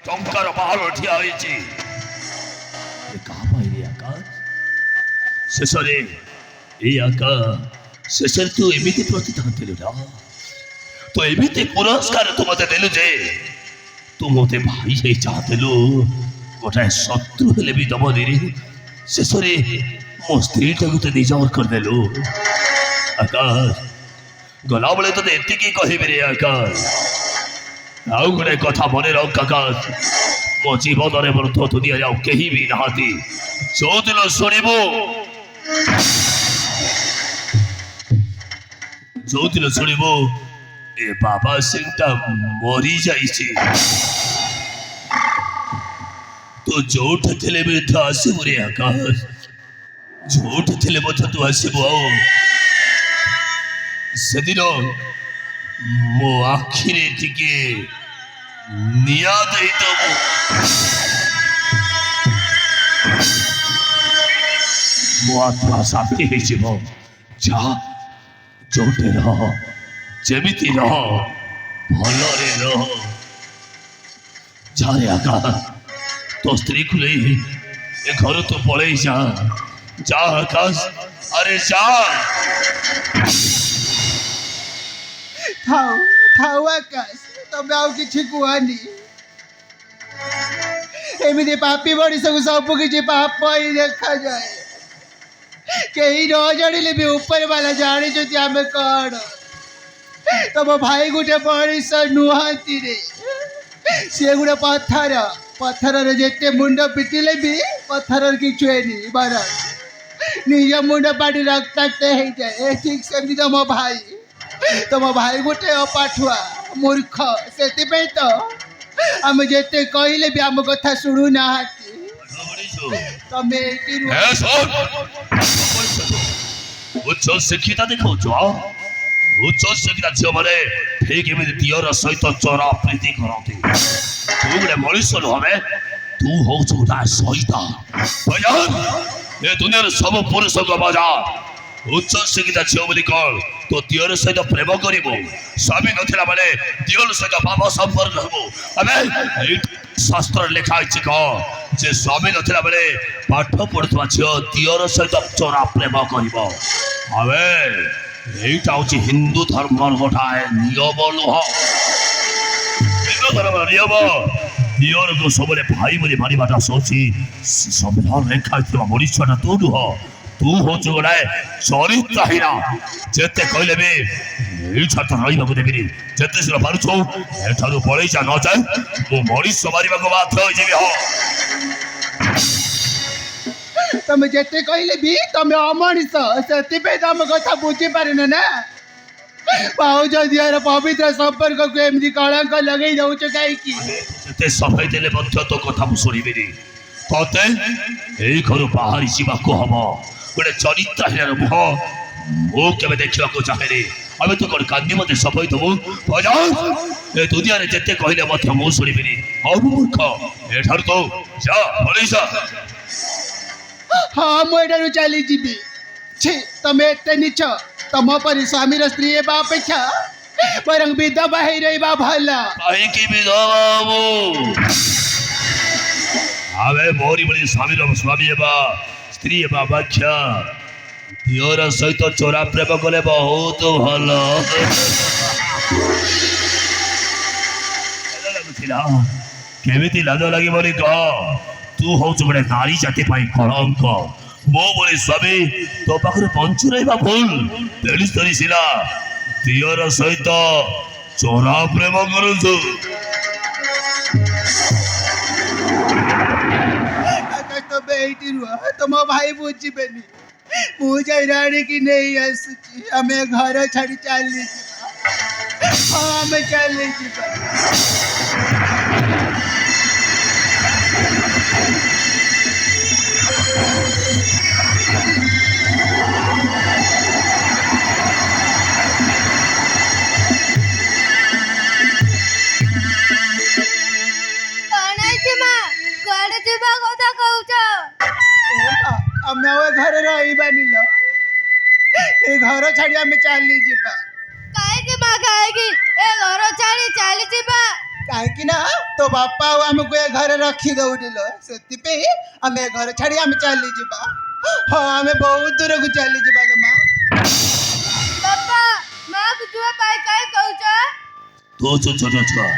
ଟଙ୍କାର ପାହାଡ଼ ଠିଆ ହୋଇଛି। କାହା ପାଇଁ ରେ ଆକାଶ? ଶେଷରେ ଏଇ ଆକାଶ ଶେଷରେ ତୁ ଏମିତି ପ୍ରତିଦାନ ଦେଲୁ ନା, ତୁ ଏମିତି ପୁରସ୍କାର ତୁ ମତେ ଦେଲୁ ଯେ ତୁ ମତେ ଭାଇ ହେଇ ଚାହୁଁଥିଲୁ, ଗୋଟାଏ ଶତ୍ରୁ ହେଲେ ବି ଦବନିରେ ଶେଷରେ ମୋ ସ୍ତ୍ରୀଟାକୁ ତୁ ନିଜର କରିଦେଲୁ। ଆକାଶ ଗଲାବେଳେ ତତେ ଏତିକି କହିବି ରେ ଆକାଶ, ଆଉ ଗୋଟେ କଥା ମନେ ରଖ ଆକାଶ, ମୋ ଜୀବନରେ ବୃଦ୍ଧ ଦୁନିଆରେ ଆଉ କେହି ବି ନାହାନ୍ତି। ଯୋଉଦିନ ଶୁଣିବୁ ଏ ବାବା ସିଂଟା ମରି ଯାଇଛି, ତୁ ଯୋଉଠି ଥିଲେ ବି ତୁ ଆସିବୁ ରେ ଆକାଶ, ଯୋଉଠି ଥିଲେ ମଧ୍ୟ ତୁ ଆସିବୁ। ଆଉ ସେଦିନ ମୋ ଆଖିରେ ଟିକେ ନିଆଁ ଦେଇଦବୁ, ମୋ ଆତ୍ମା ଶାନ୍ତି ହେଇଯିବ। ଯା ଯୋଉଠି ରହ, ଯେମିତି ରହ, ଭଲରେ ରହ। ଯାରେ ଆକାଶ, ତୋ ସ୍ତ୍ରୀକୁ ନେଇ ଏ ଘରୁ ତୁ ପଳେଇ ଯା। ଯା ଆକାଶ, ଆରେ ଯା। ଥାଉ ଥାଉ ଆକାଶ, ତମେ ଆଉ କିଛି କୁହନି। ଏମିତି ପାପୀ ମଣିଷକୁ ସବୁ କିଛି ପାପ ହିଁ ଦେଖାଯାଏ। କେହି ନ ଜାଣିଲେ ବି ଉପରେ ବାଲା ଜାଣିଛନ୍ତି ଆମେ କଣ। ତମ ଭାଇ ଗୋଟେ ମଣିଷ ନୁହନ୍ତି ରେ, ସିଏ ଗୋଟେ ପଥରର ଯେତେ ମୁଣ୍ଡ ପିଟିଲେ ବି ପଥରର କିଛି ହୁଏନି, ବରଂ ନିଜ ମୁଣ୍ଡ ପାଟି ରକ୍ତାକ୍ତ ହେଇଯାଏ। ଠିକ ସେମିତି ତମ ଭାଇ ଗୋଟେ ଅପାଠୁଆ ମୂର୍ଖ, ସେଥିପାଇଁ ତ ଆମେ ଯେତେ କହିଲେ ବି ଆମ କଥା ଶୁଣୁନାହାନ୍ତି। ତମେ ଏଇଠି ରୁହ। ଉଚ୍ଚ ଶିକ୍ଷିତା ଦେଖାଉଛ, ଉଚ୍ଚ ଶିକ୍ଷିତା ଝିଅମାନେ ଠିକ ଏମିତି ଦିଅର ସହିତ ଚୋରା ପ୍ରୀତି କରନ୍ତି। ତୁ ଗୋଟେ ମଣିଷ ନୁହଁ, ତୁ ହଉଛୁ ଗୋଟାଏ ସଇତାନ। ଏ ଦୁନିଆର ସବୁ ପୁରୁଷଙ୍କ ବଜାର। ଉଚ୍ଚ ଶିକ୍ଷିତା ଝିଅ ବୋଲି କଣ ତୋ ଦିଅର ସହିତ ପ୍ରେମ କରିବୁ? ସ୍ୱାମୀ ନଥିଲା ବେଳେ ଦିଅର ସହିତ ଭାବ ସମ୍ପର୍କ ହବୁ? ଆମେ ଶାସ୍ତ୍ରରେ ଲେଖା ହେଇଛି କଣ ଯେ ସ୍ୱାମୀ ନଥିଲା ବେଳେ ପାଠ ପଢୁଥିବା ଝିଅ ଦିଅର ସହିତ ଚୋରା ପ୍ରେମ କରିବ। ଆମେ এইটা হচ্ছে হিন্দু ধর্মর গোটায় নিয়ম নুহ। হিন্দু ধর্মের নিয়ম দিଅରକୁ ସବୁବେଳେ ଭାଇ ବୋଲି ମାନିବାଟା ସଉଛି ସମ୍ବିଧାନ ଲେଖା ହେଇଥିବା ମଣିଷଟା ତୁ ନୁହ, ତୁ ହଉଛୁ ଗୋଟାଏ ଚରିତ୍ରହୀନ। ଯେତେ କହିଲେ ବି ଏଇଠା ତ ରହିବାକୁ ଦେବିନି। ଯେତେ ଶୀଘ୍ର ପାରୁଛୁ ଏଠାରୁ ପଳେଇ ଯା, ନଯାଏ ମୁଁ ମଣିଷ ମାରିବାକୁ ବାଧ୍ୟ ହୋଇଯିବି। ହଁ, ତମେ ଯେତେ କହିଲେ ବି ତମେ ଅମଣିଷ, ସେଥିପାଇଁ ତମ କଥା ବୁଝିପାରିନ ନା। ଭାଉଜ ଦିଅର ପବିତ୍ର ସମ୍ପର୍କକୁ ଏମିତି କଳଙ୍କ ଲଗେଇ ଦଉଛ କାହିଁକି? ଯେତେ ସଫେଇ ଦେଲେ ମଧ୍ୟ ତୋ କଥା ମୁଁ ଶୁଣିବିନି। ତତେ ଏଇ ଘରୁ ବାହାରି ଯିବାକୁ ହବ। ଗୋଟେ ଚରିତ୍ରହୀନର ମୁହଁ ମୁଁ କେବେ ଦେଖିବାକୁ ଚାହେଁନି। ଆମେ ତୁ କଣ କାନ୍ଦି ମତେ ସଫେଇ ଦବୁ? ଏ ଦୁନିଆରେ ଯେତେ କହିଲେ ମଧ୍ୟ ମୁଁ ଶୁଣିବିନି। ହଉ ମୂର୍ଖ, ଏଠାରୁ ତୁ ଯା, ପଳେଇ ଯା। ହଁ, ମୁଁ ଏଠାରୁ ଚାଲିଯିବି। ଛି, ତମେ ଏତେ ନିଚ। ତମ ପରି ସ୍ୱାମୀର ସ୍ତ୍ରୀ ହେବା ଅପେକ୍ଷା ବରଂ ବିଧବା ହେଇ ରହିବା ଭଲ। କାହିଁକି ବିଧବା ହବୁ? ଆମେ ମୋରି ଭଳି ସ୍ୱାମୀ ହେବା, ସ୍ତ୍ରୀ ହେବା ଅପେକ୍ଷା ଦିଅର ସହିତ ଚୋରା ପ୍ରେମ କଲେ ବହୁତ ଭଲ। କେମିତି ଲାଜ ଲାଗିବନି କହ? ତୁ ହଉଛୁ ଗୋଟେ ନାରୀ ଜାତି ପାଇଁ କଳଙ୍କ। ମୋ ଭଳି ସ୍ୱାମୀ ତୋ ପାଖରେ ବଞ୍ଚି ରହିବା ଭୁଲ। ତେଣୁ ସିନା ଦିଅର ସହିତ ଚୋରା ପ୍ରେମ କରୁଛୁ। ତମେ ଏଇଠି ରୁହ, ତମ ଭାଇ ବୁଝିବେନି। ମୁଁ ଯାଇ ରାଣୀକି ନେଇ ଆସୁଛି। ଆମେ ଘର ଛାଡ଼ି ଚାଲିଯିବା। ହଁ, ଆମେ ଚାଲିଯିବା। କୁଆଡେ ଯିବା କଥା କହୁଛ? ଆମେ ଆଉ ଏ ଘରେ ରହିବାନି ଲୋ। ଏ ଘର ଛାଡ଼ି ଆମେ ଚାଲିଯିବା। କାହିଁକି ମା, କାହିଁକି ଏ ଘର ଛାଡି ଚାଲିଯିବା? କାହିଁକି ନା ତୋ ବାପା ଆଉ ଆମକୁ ଏ ଘରେ ରଖିଦଉନି ଲୋ ସେଥିପାଇଁ ଆମେ ଏ ଘର ଛାଡ଼ି ଆମେ ଚାଲିଯିବା ହଁ ଆମେ ବହୁତ ଦୂରକୁ ଚାଲିଯିବା ଲୋ ମା ବାପା ମାକୁ ଯିବା ପାଇଁ କାଇଁ କହୁଛ ତୋ ଛୋଟ ଛୁଆ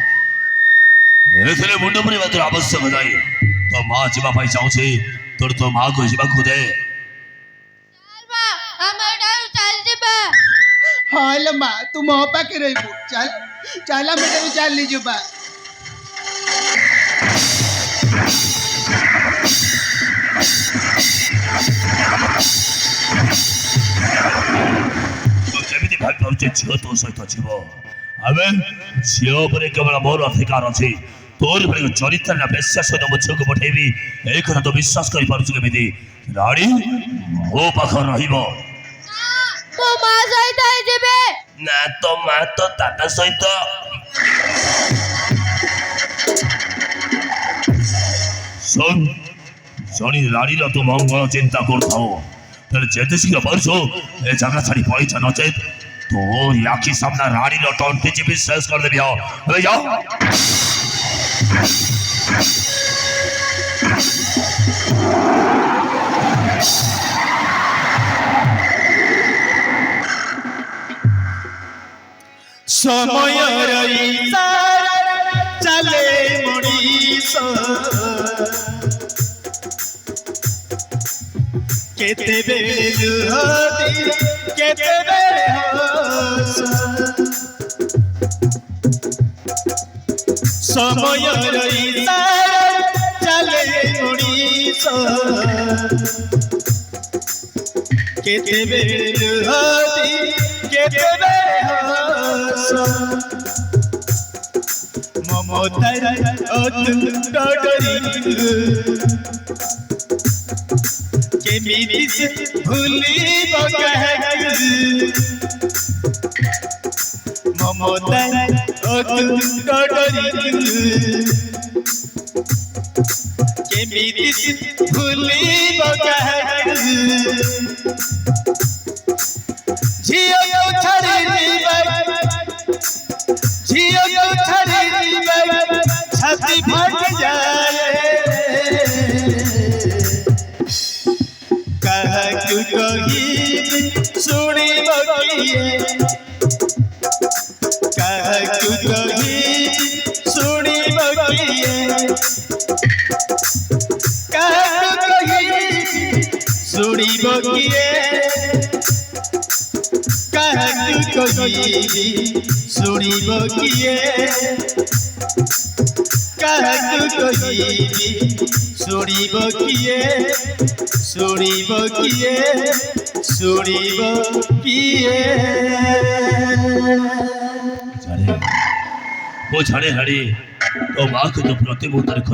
ଏଥିରେ ମୁଣ୍ଡ ପୁରେଇବା ତୋର ଆବଶ୍ୟକ ନାହିଁ ତୋ ମା ଯିବା ପାଇଁ ଚାହୁଁଛି ତୋର ତୋ ମାକୁ ଯିବାକୁ ଦେ ଆମେ ଏଠାରୁ ଚାଲିଯିବା ହଁ ଲୋ ମା ତୁ ମୋ ପାଖରେ ରହିବୁ ଚାଲ ଚାଲ ଆମେ ଏଠାରୁ ଚାଲିଯିବା ତୁ କେମିତି ଭାବିପାରୁଛୁ ଝିଅ ତୋ ସହିତ ଯିବ ଆମେ ଝିଅ ଉପରେ କେବଳ ମୋର ଅଧିକାର ଅଛି ତୋର ଭଳି ଚରିତ୍ର ବେଶ୍ୟା ସହିତ ମୋ ଝିଅକୁ ପଠେଇବି এই କଥା ତୁ ବିଶ୍ୱାସ କରିପାରୁଛୁ କେମିତି ରାଣୀ ମୋ ପାଖରେ ରହିବ ତୋ ମା ସହିତ ଯିବେ ନା ତୋ ମା ତ ଦାଦା ସହିତ ଶୁଣ ଜଣେ ରାଣୀର ତୁ ମଙ୍ଗଳ ଚିନ୍ତା କରୁଥାଉ ତେଣୁ ଯେତେ ଶୀଘ୍ର ପାରୁଛୁ ଏ ଜାଗା ଛାଡ଼ି ପଳେଇଛ ନଚେତ तो आखि सामना रानी लौटौन के भी शेष कर दे भैया अबे जाओ समय चले मनीष केते बेलुहती केते बेहस समय चले मनीष केते बेलुहती केते बेहस ममतार अतुट डरी केमिति से भूलिब कहू ममतार अतुट डरी केमिति से भूलिब कहू झियो छाड़ी झियो छाड़ी छाती फट जाए कहू कही सुनी बगिए कहू कही सुनी बगिए कहू कही सुनी बगिए कहू कही सुनिब किए कहू कही सुनिब किए सुनिब किए सुनिब किए वो झाड़े हाड़ी तो माँ को तो प्रति मुहूर्त